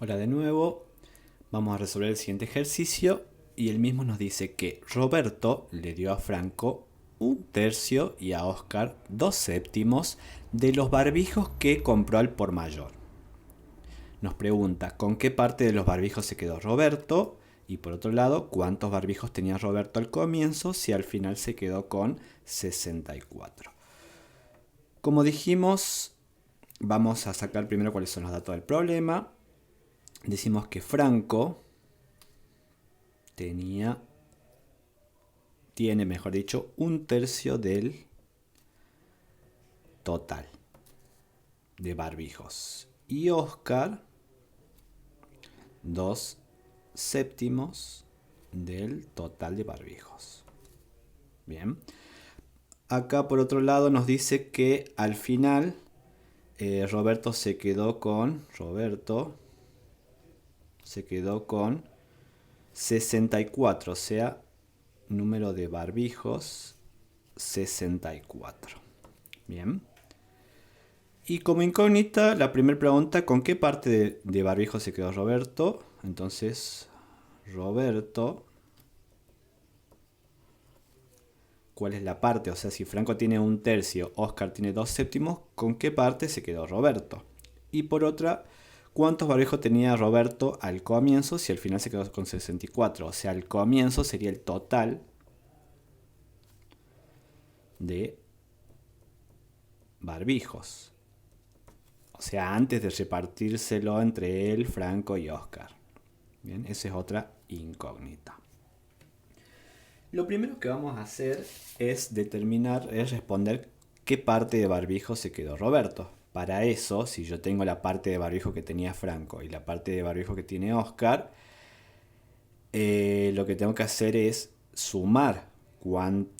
Hola de nuevo, vamos a resolver el siguiente ejercicio y el mismo nos dice que Roberto le dio a Franco un tercio y a Oscar 2/7 de los barbijos que compró al por mayor. Nos pregunta con qué parte de los barbijos se quedó Roberto y por otro lado cuántos barbijos tenía Roberto al comienzo si al final se quedó con 64. Como dijimos, vamos a sacar primero cuáles son los datos del problema. Decimos que Franco tiene, mejor dicho, un tercio del total de barbijos. Y Oscar, 2/7 del total de barbijos. Bien. Acá por otro lado nos dice que al final Roberto se quedó con 64, o sea, número de barbijos 64. Bien. Y como incógnita, la primera pregunta, ¿con qué parte de barbijo se quedó Roberto? Entonces, Roberto, ¿cuál es la parte? O sea, si Franco tiene un tercio, Oscar tiene 2/7, ¿con qué parte se quedó Roberto? Y por otra, ¿cuántos barbijos tenía Roberto al comienzo si al final se quedó con 64? O sea, al comienzo sería el total de barbijos. O sea, antes de repartírselo entre él, Franco y Oscar. Bien, esa es otra incógnita. Lo primero que vamos a hacer es responder qué parte de barbijo se quedó Roberto. Para eso, si yo tengo la parte de barbijo que tenía Franco y la parte de barbijo que tiene Oscar, lo que tengo que hacer es sumar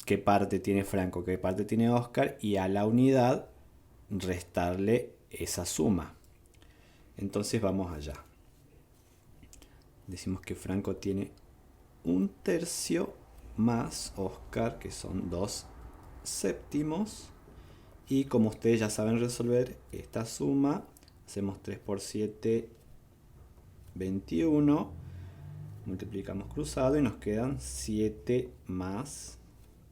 qué parte tiene Franco, qué parte tiene Oscar y a la unidad restarle esa suma. Entonces vamos allá. Decimos que Franco tiene un tercio más Oscar, que son 2/7. Y como ustedes ya saben resolver esta suma, hacemos 3 por 7, 21. Multiplicamos cruzado y nos quedan 7 más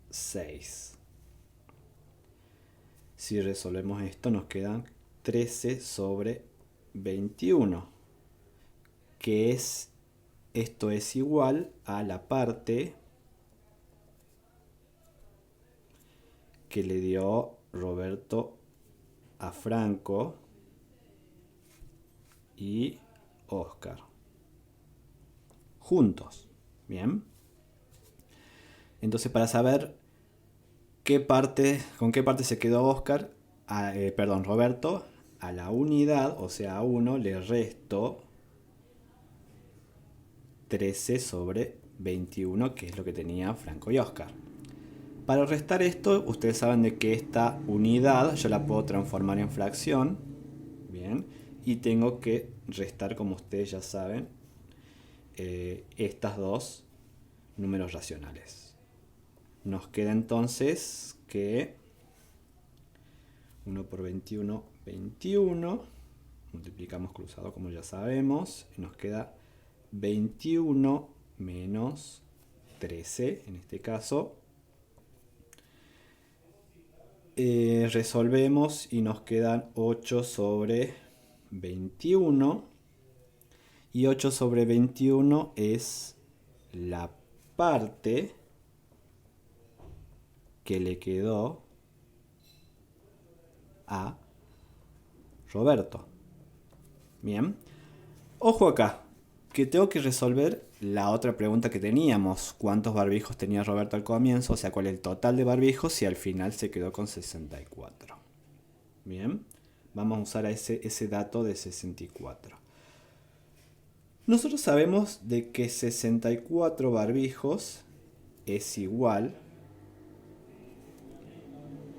6. Si resolvemos esto nos quedan 13 sobre 21, que esto es igual a la parte que le dio Roberto a Franco y Oscar juntos. Bien. Entonces, para saber con qué parte se quedó Roberto, a la unidad, o sea, a 1 le resto 13 sobre 21, que es lo que tenía Franco y Oscar. Para restar esto, ustedes saben de que esta unidad yo la puedo transformar en fracción. Bien. Y tengo que restar, como ustedes ya saben, estas dos números racionales. Nos queda entonces que 1 por 21, 21. Multiplicamos cruzado como ya sabemos. Y nos queda 21 menos 13 en este caso. Resolvemos y nos quedan 8 sobre 21. Y 8 sobre 21 es la parte que le quedó a Roberto. Bien. Ojo acá, que tengo que resolver la otra pregunta que teníamos. ¿Cuántos barbijos tenía Roberto al comienzo? O sea, ¿cuál es el total de barbijos? Y al final se quedó con 64. Bien. Vamos a usar ese dato de 64. Nosotros sabemos de que 64 barbijos es igual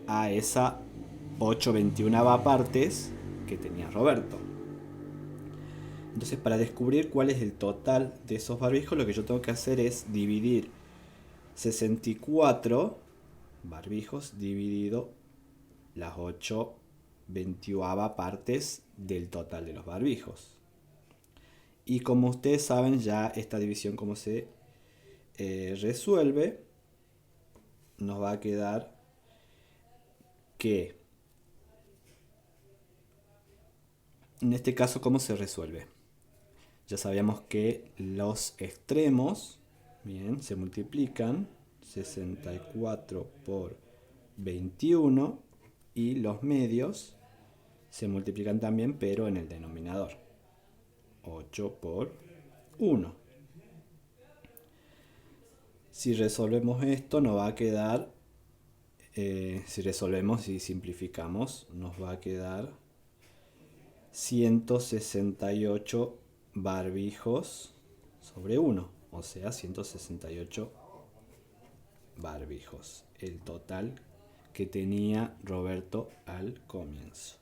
a esa 8/21 partes que tenía Roberto. Entonces, para descubrir cuál es el total de esos barbijos, lo que yo tengo que hacer es dividir 64 barbijos dividido las 8/21 partes del total de los barbijos. Y como ustedes saben ya esta división cómo se resuelve, nos va a quedar que, en este caso, ¿cómo se resuelve? Ya sabíamos que los extremos, bien, se multiplican, 64 por 21, y los medios se multiplican también, pero en el denominador, 8 por 1. Si resolvemos esto, nos va a quedar, si resolvemos y simplificamos, nos va a quedar 168 barbijos sobre 1, o sea, 168 barbijos, el total que tenía Roberto al comienzo.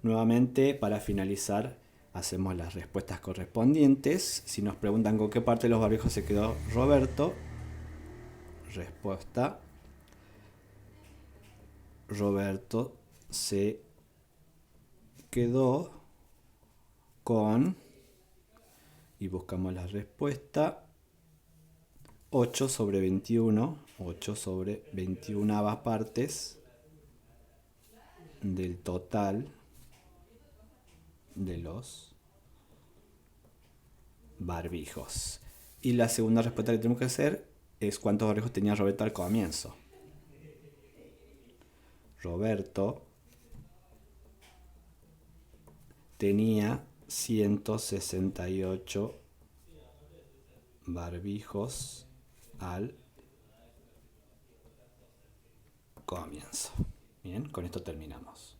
Nuevamente, para finalizar, hacemos las respuestas correspondientes. Si nos preguntan con qué parte de los barbijos se quedó Roberto, respuesta: Roberto se quedó con, y buscamos la respuesta, 8 sobre 21, 8 sobre 21 partes del total de los barbijos. Y la segunda respuesta que tenemos que hacer es cuántos barbijos tenía Roberto al comienzo. Roberto tenía 168 barbijos al comienzo. Bien, con esto terminamos.